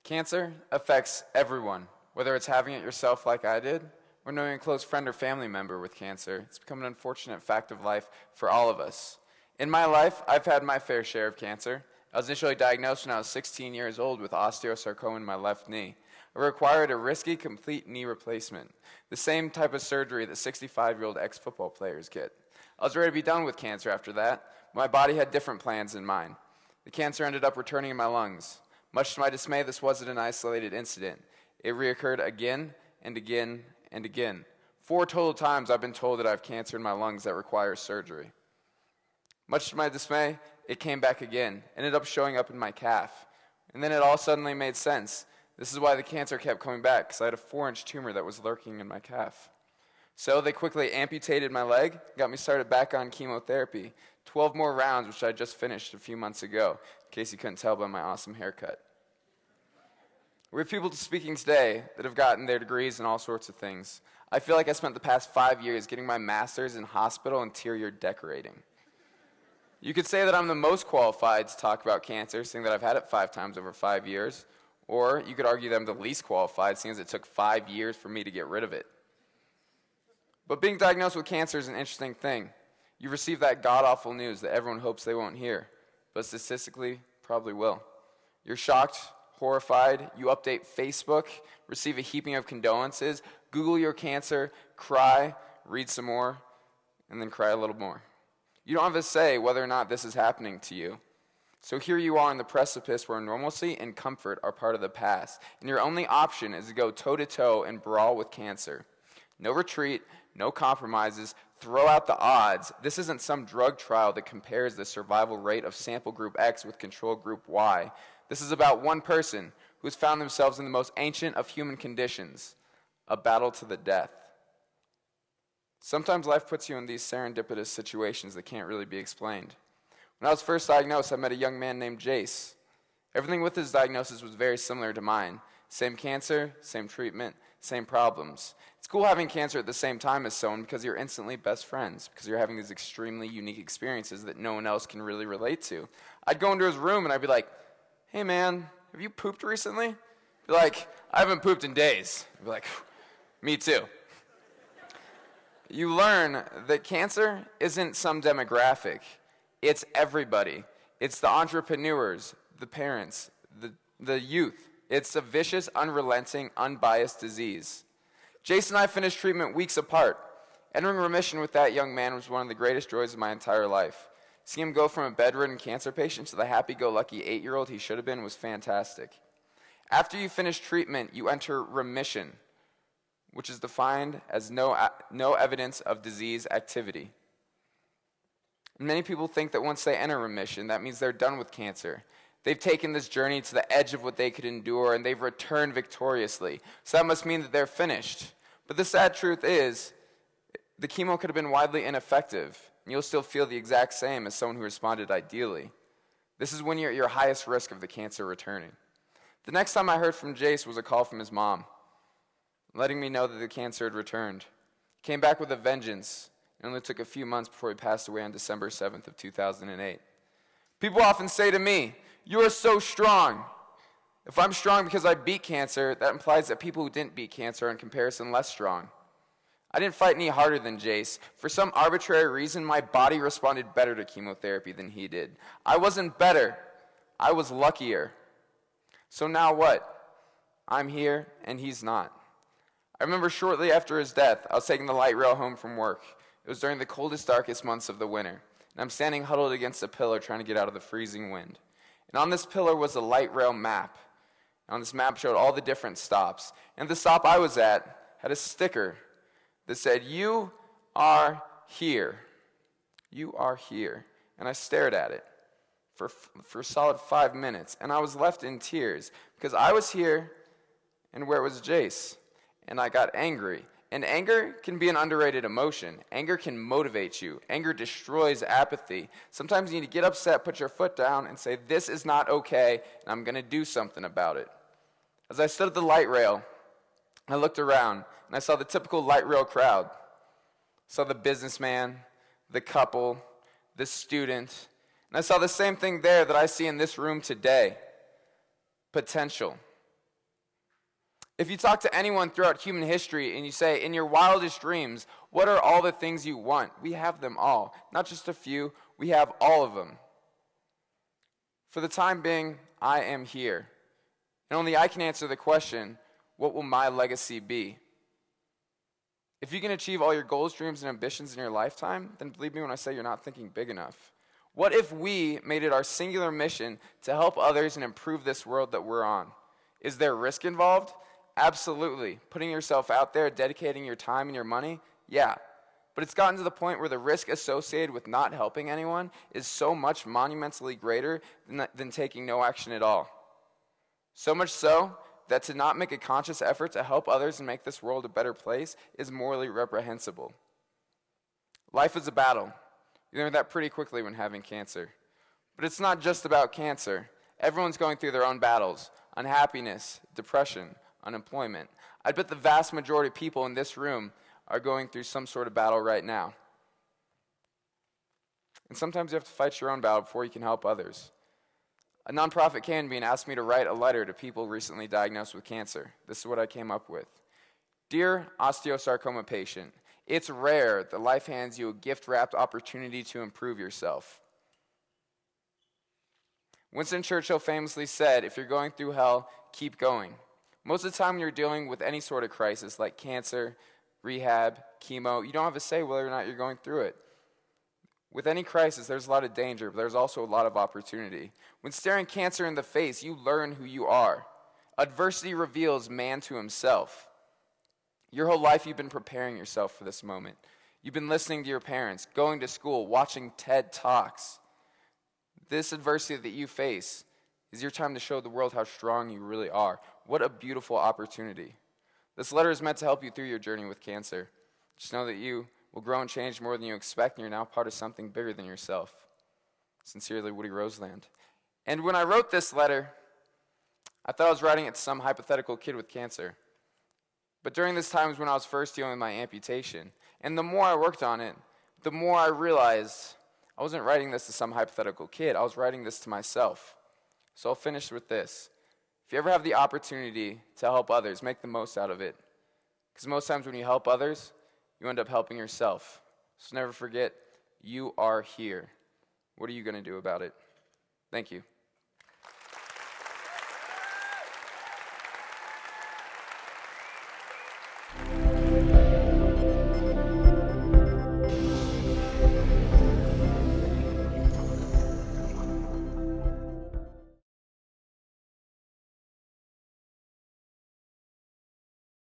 Cancer affects everyone, whether it's having it yourself like I did, or knowing a close friend or family member with cancer. It's become an unfortunate fact of life for all of us. In my life, I've had my fair share of cancer. I was initially diagnosed when I was 16 years old with osteosarcoma in my left knee. It required a risky, complete knee replacement, the same type of surgery that 65-year-old ex-football players get. I was ready to be done with cancer after that. My body had different plans in mind. The cancer ended up returning in my lungs. Much to my dismay, this wasn't an isolated incident. It reoccurred again and again and again. 4 total times I've been told that I have cancer in my lungs that requires surgery. Much to my dismay, it came back again, ended up showing up in my calf. And then it all suddenly made sense. This is why the cancer kept coming back, because I had a 4-inch tumor that was lurking in my calf. So they quickly amputated my leg, got me started back on chemotherapy. 12 more rounds, which I just finished a few months ago, in case you couldn't tell by my awesome haircut. We have people speaking today that have gotten their degrees in all sorts of things. I feel like I spent the past 5 years getting my master's in hospital interior decorating. You could say that I'm the most qualified to talk about cancer, seeing that I've had it 5 times over 5 years, or you could argue that I'm the least qualified, seeing as it took 5 years for me to get rid of it. But being diagnosed with cancer is an interesting thing. You receive that god-awful news that everyone hopes they won't hear, but statistically, probably will. You're shocked, horrified, you update Facebook, receive a heaping of condolences, Google your cancer, cry, read some more, and then cry a little more. You don't have a say whether or not this is happening to you. So here you are on the precipice where normalcy and comfort are part of the past, and your only option is to go toe-to-toe and brawl with cancer. No retreat, no compromises, throw out the odds. This isn't some drug trial that compares the survival rate of sample group X with control group Y. This is about one person who has found themselves in the most ancient of human conditions, a battle to the death. Sometimes life puts you in these serendipitous situations that can't really be explained. When I was first diagnosed, I met a young man named Jace. Everything with his diagnosis was very similar to mine. Same cancer, same treatment, same problems. It's cool having cancer at the same time as someone because you're instantly best friends, because you're having these extremely unique experiences that no one else can really relate to. I'd go into his room and I'd be like, "Hey man, have you pooped recently?" He'd be like, "I haven't pooped in days." I'd be like, "Me too." You learn that cancer isn't some demographic. It's everybody. It's the entrepreneurs, the parents, the youth. It's a vicious, unrelenting, unbiased disease. Jason and I finished treatment weeks apart. Entering remission with that young man was one of the greatest joys of my entire life. Seeing him go from a bedridden cancer patient to the happy-go-lucky 8-year-old he should have been was fantastic. After you finish treatment, you enter remission, which is defined as no evidence of disease activity. Many people think that once they enter remission, that means they're done with cancer. They've taken this journey to the edge of what they could endure, and they've returned victoriously. So that must mean that they're finished. But the sad truth is, the chemo could have been widely ineffective, and you'll still feel the exact same as someone who responded ideally. This is when you're at your highest risk of the cancer returning. The next time I heard from Jace was a call from his mom, letting me know that the cancer had returned. He came back with a vengeance. It only took a few months before he passed away on December 7th of 2008. People often say to me, "You are so strong." If I'm strong because I beat cancer, that implies that people who didn't beat cancer are in comparison less strong. I didn't fight any harder than Jace. For some arbitrary reason, my body responded better to chemotherapy than he did. I wasn't better. I was luckier. So now what? I'm here and he's not. I remember shortly after his death, I was taking the light rail home from work. It was during the coldest, darkest months of the winter, and I'm standing huddled against a pillar trying to get out of the freezing wind. And on this pillar was a light rail map. And on this map showed all the different stops. And the stop I was at had a sticker that said, "You are here. You are here." And I stared at it for a solid 5 minutes, and I was left in tears because I was here, and where was Jace? And I got angry. And anger can be an underrated emotion. Anger can motivate you. Anger destroys apathy. Sometimes you need to get upset, put your foot down, and say, "This is not okay, and I'm going to do something about it." As I stood at the light rail, I looked around, and I saw the typical light rail crowd. I saw the businessman, the couple, the student, and I saw the same thing there that I see in this room today: potential. If you talk to anyone throughout human history and you say, in your wildest dreams, what are all the things you want? We have them all. Not just a few, we have all of them. For the time being, I am here. And only I can answer the question, what will my legacy be? If you can achieve all your goals, dreams, and ambitions in your lifetime, then believe me when I say you're not thinking big enough. What if we made it our singular mission to help others and improve this world that we're on? Is there risk involved? Absolutely. Putting yourself out there, dedicating your time and your money? Yeah. But it's gotten to the point where the risk associated with not helping anyone is so much monumentally greater than taking no action at all. So much so that to not make a conscious effort to help others and make this world a better place is morally reprehensible. Life is a battle. You learn that pretty quickly when having cancer. But it's not just about cancer. Everyone's going through their own battles. Unhappiness, depression, unemployment. I bet the vast majority of people in this room are going through some sort of battle right now. And sometimes you have to fight your own battle before you can help others. A nonprofit Canyon asked me to write a letter to people recently diagnosed with cancer. This is what I came up with. Dear osteosarcoma patient, it's rare that life hands you a gift-wrapped opportunity to improve yourself. Winston Churchill famously said, if you're going through hell, keep going. Most of the time when you're dealing with any sort of crisis like cancer, rehab, chemo, you don't have a say whether or not you're going through it. With any crisis, there's a lot of danger, but there's also a lot of opportunity. When staring cancer in the face, you learn who you are. Adversity reveals man to himself. Your whole life, you've been preparing yourself for this moment. You've been listening to your parents, going to school, watching TED Talks. This adversity that you face is your time to show the world how strong you really are. What a beautiful opportunity. This letter is meant to help you through your journey with cancer. Just know that you will grow and change more than you expect, and you're now part of something bigger than yourself. Sincerely, Woody Roseland. And when I wrote this letter, I thought I was writing it to some hypothetical kid with cancer. But during this time was when I was first dealing with my amputation. And the more I worked on it, the more I realized I wasn't writing this to some hypothetical kid. I was writing this to myself. So I'll finish with this. If you ever have the opportunity to help others, make the most out of it. Because most times when you help others, you end up helping yourself. So never forget, you are here. What are you going to do about it? Thank you.